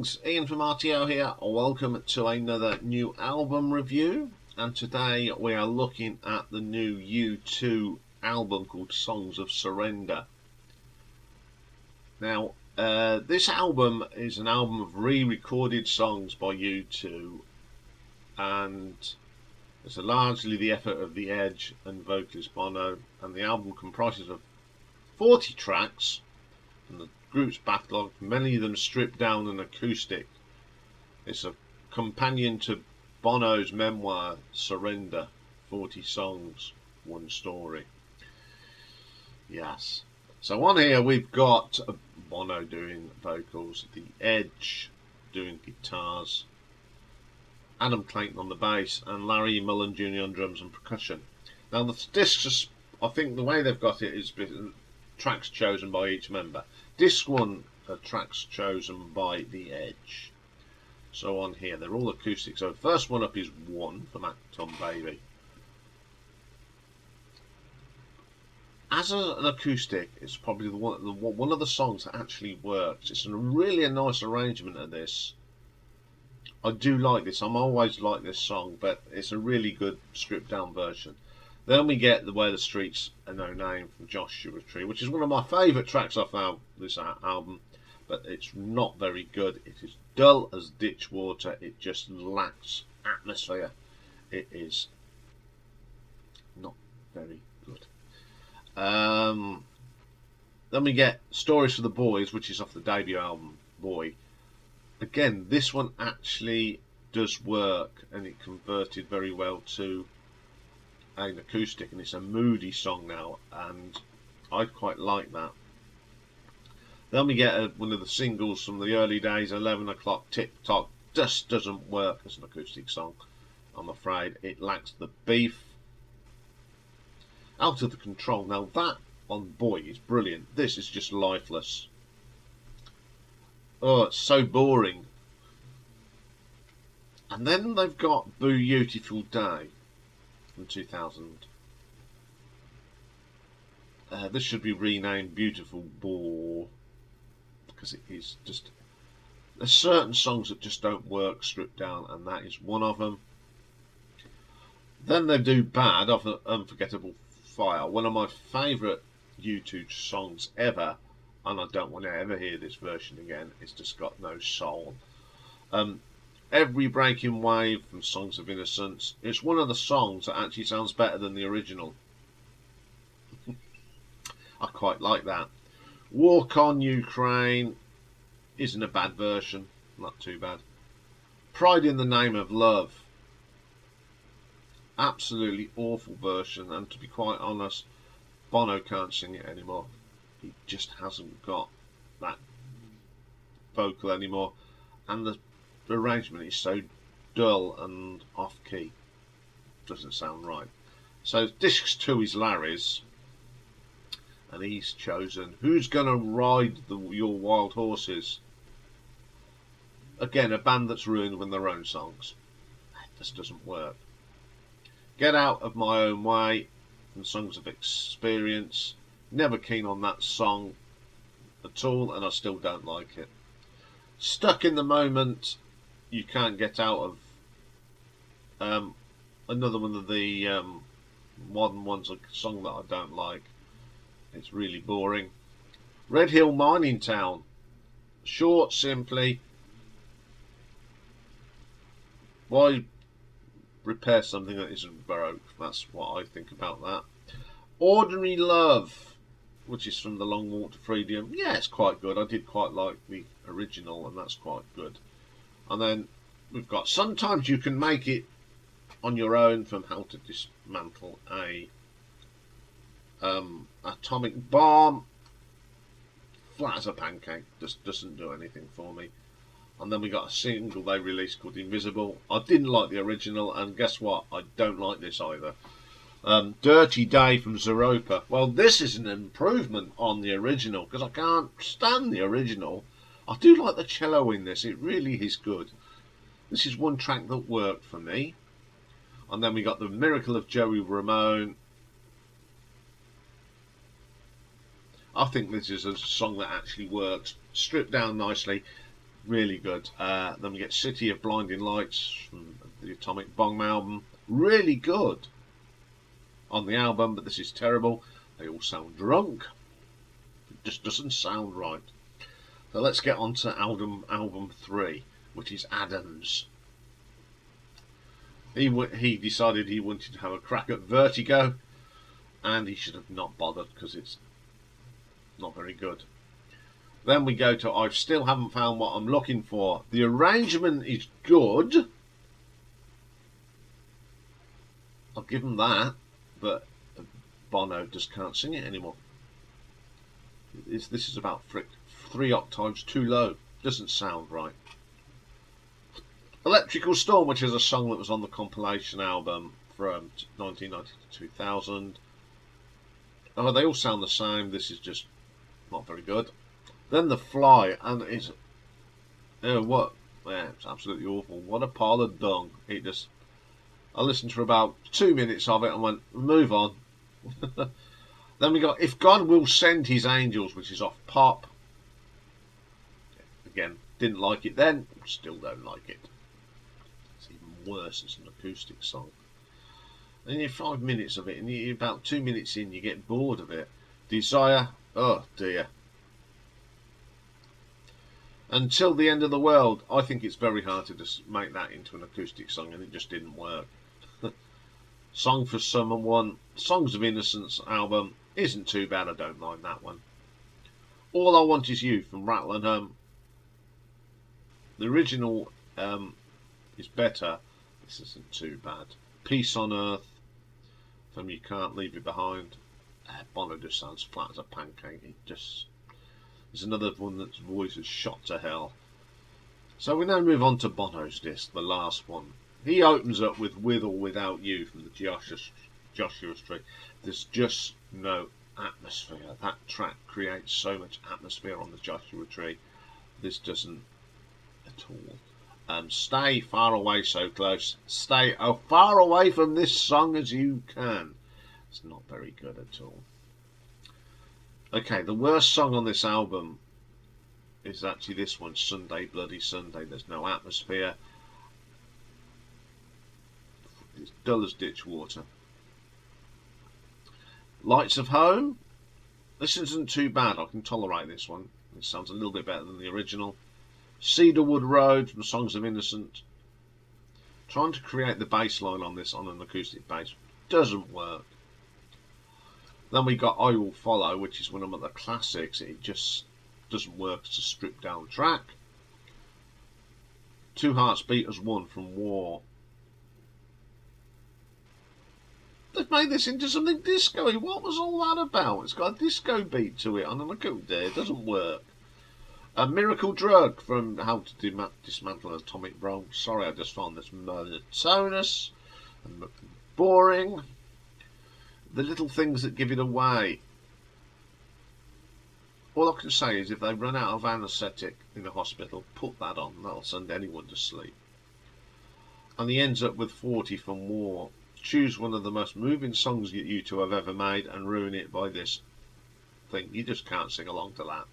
Greetings, Ian from RTO here. Welcome to another new album review, and today we are looking at the new U2 album called Songs of Surrender. Now, this album is an album of re-recorded songs by U2, and it's largely the effort of The Edge and vocalist Bono, and the album comprises of 40 tracks from the group's backlog, many of them stripped down and acoustic. It's a companion to Bono's memoir Surrender, 40 songs, one story. Yes. So on here we've got Bono doing vocals, The Edge doing guitars, Adam Clayton on the bass, and Larry Mullen Jr. on drums and percussion. Now the discs, I think the way they've got it is tracks chosen by each member. Disc 1 are tracks chosen by The Edge. So on here they're all acoustic. So the first one up is One from Tom Baby. As an acoustic, it's probably one of the songs that actually works. It's really a nice arrangement of this. I do like this. I'm always like this song, but it's a really good stripped down version. Then we get The Where the Streets Are No Name from Joshua Tree, which is one of my favourite tracks off this album, but it's not very good. It is dull as ditch water. It just lacks atmosphere. It is not very good. Then we get Stories for the Boys, which is off the debut album, Boy. Again, this one actually does work, and it converted very well to an acoustic, and it's a moody song now, and I quite like that. Then we get one of the singles from the early days, 11 o'clock, Tick Tock. Just doesn't work as an acoustic song, I'm afraid. It lacks the beef. Out of the Control. Now that on Boy is brilliant. This is just lifeless. Oh, it's so boring. And then they've got Beautiful Day from 2000. This should be renamed Beautiful Bore, because it is just, there's certain songs that just don't work stripped down, and that is one of them. Then they do Bad off of Unforgettable Fire, one of my favourite U2 songs ever, and I don't want to ever hear this version again. It's just got no soul. Every Breaking Wave from Songs of Innocence. It's one of the songs that actually sounds better than the original. I quite like that. Walk On Ukraine isn't a bad version, not too bad. Pride in the Name of Love, absolutely awful version, and to be quite honest, Bono can't sing it anymore. He just hasn't got that vocal anymore, and the arrangement is so dull and off key, doesn't sound right. So disc 2 is Larry's, and he's chosen Who's Gonna Ride Your Wild Horses. Again, a band that's ruined with their own songs. This doesn't work. Get Out of My Own Way from Songs of Experience. Never keen on that song at all, and I still don't like it. Stuck in the Moment, You Can't Get Out of. Another one of the modern ones, a song that I don't like. It's really boring. Red Hill Mining Town. Short, simply. Why repair something that isn't broke? That's what I think about that. Ordinary Love, which is from The Long Walk to Freedom. Yeah, it's quite good. I did quite like the original, and that's quite good. And then we've got Sometimes You Can Make It on Your Own from How to Dismantle a Atomic Bomb. Flat as a pancake, just doesn't do anything for me. And then we got a single they released called Invisible. I didn't like the original, and guess what? I don't like this either. Dirty Day from Zeropa. Well, this is an improvement on the original, because I can't stand the original. I do like the cello in this. It really is good. This is one track that worked for me. And then we got The Miracle of Joey Ramone. I think this is a song that actually works, stripped down nicely. really good. Then we get City of Blinding Lights from the Atomic Bomb album, really good on the album, but this is terrible. They all sound drunk. It just doesn't sound right. So let's get on to album 3, which is Adams. He decided he wanted to have a crack at Vertigo, and he should have not bothered because it's not very good. Then we go to I Still Haven't Found What I'm Looking For. The arrangement is good. I'll give him that, but Bono just can't sing it anymore. This is about 3 octaves too low. Doesn't sound right. Electrical Storm, which is a song that was on the compilation album from 1990 to 2000. Oh, they all sound the same. This is just not very good. Then The Fly, and it's it's absolutely awful. What a pile of dung. I listened to about 2 minutes of it and went, move on. Then we got If God Will Send His Angels, which is off Pop. Again, didn't like it then, still don't like it. It's even worse as an acoustic song. And you 5 minutes of it, and about 2 minutes in, you get bored of it. Desire, oh dear. Until the End of the World, I think it's very hard to just make that into an acoustic song, and it just didn't work. Song for Someone, Songs of Innocence album, isn't too bad, I don't mind that one. All I Want Is You from Rattle and Hum. The original is better, this isn't too bad. Peace on Earth from You Can't Leave It Behind. Bono just sounds flat as a pancake. There's another one that's voice is shot to hell. So we now move on to Bono's disc, the last one. He opens up with or Without You from the Joshua Tree. There's just no atmosphere. That track creates so much atmosphere on the Joshua Tree. This doesn't at all. Stay far away, so close. Stay as far away from this song as you can. It's not very good at all. Okay, the worst song on this album is actually this one, Sunday Bloody Sunday. There's no atmosphere. It's dull as ditch water. Lights of Home. This isn't too bad. I can tolerate this one. It sounds a little bit better than the original. Cedarwood Road from Songs of Innocence. Trying to create the bass line on this on an acoustic bass doesn't work. Then we got I Will Follow, which is one of the classics. It just doesn't work as a stripped down track. Two Hearts Beat as One from War. They've made this into something disco-y. What was all that about? It's got a disco beat to it on an acoustic. It doesn't work. A Miracle Drug from How to Dismantle an Atomic Bomb. Sorry, I just found this monotonous and boring. The Little Things That Give It Away. All I can say is if they run out of anaesthetic in a hospital, put that on. That'll send anyone to sleep. And he ends up with 40 from War. Choose one of the most moving songs that you two have ever made and ruin it by this thing. You just can't sing along to that.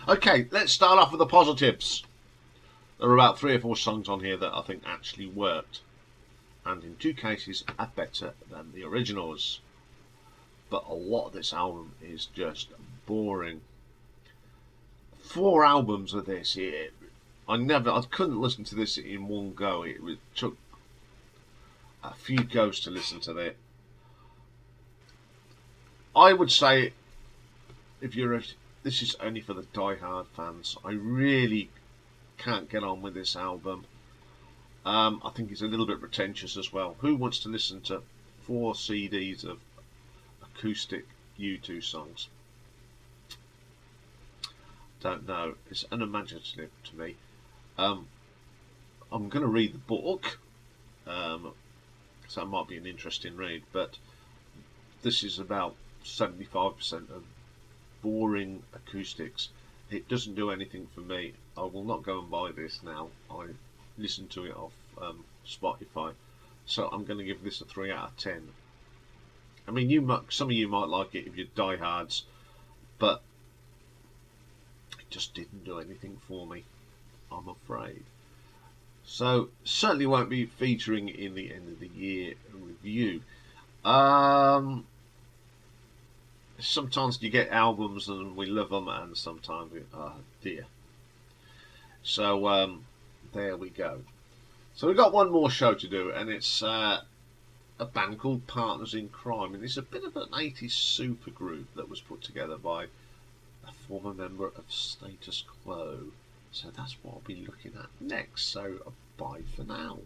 Okay, let's start off with the positives. There are about 3 or 4 songs on here that I think actually worked, and in 2 cases are better than the originals. But a lot of this album is just boring. 4 albums of this. I couldn't listen to this in one go. It took a few goes to listen to it. I would say this is only for the die-hard fans. I really can't get on with this album. I think it's a little bit pretentious as well. Who wants to listen to 4 CDs of acoustic U2 songs? Don't know. It's unimaginative to me. I'm going to read the book, so that might be an interesting read, but this is about 75% of boring acoustics. It doesn't do anything for me. I will not go and buy this now. I listen to it off Spotify, so I'm going to give this a 3 out of 10. I mean, some of you might like it if you're diehards, but just didn't do anything for me, I'm afraid. So certainly won't be featuring in the end of the year review. Sometimes you get albums and we love them, and sometimes we, oh dear. So there we go. So we've got one more show to do, and it's a band called Partners in Crime, and it's a bit of an 80s supergroup that was put together by a former member of Status Quo. So that's what I'll be looking at next. So bye for now.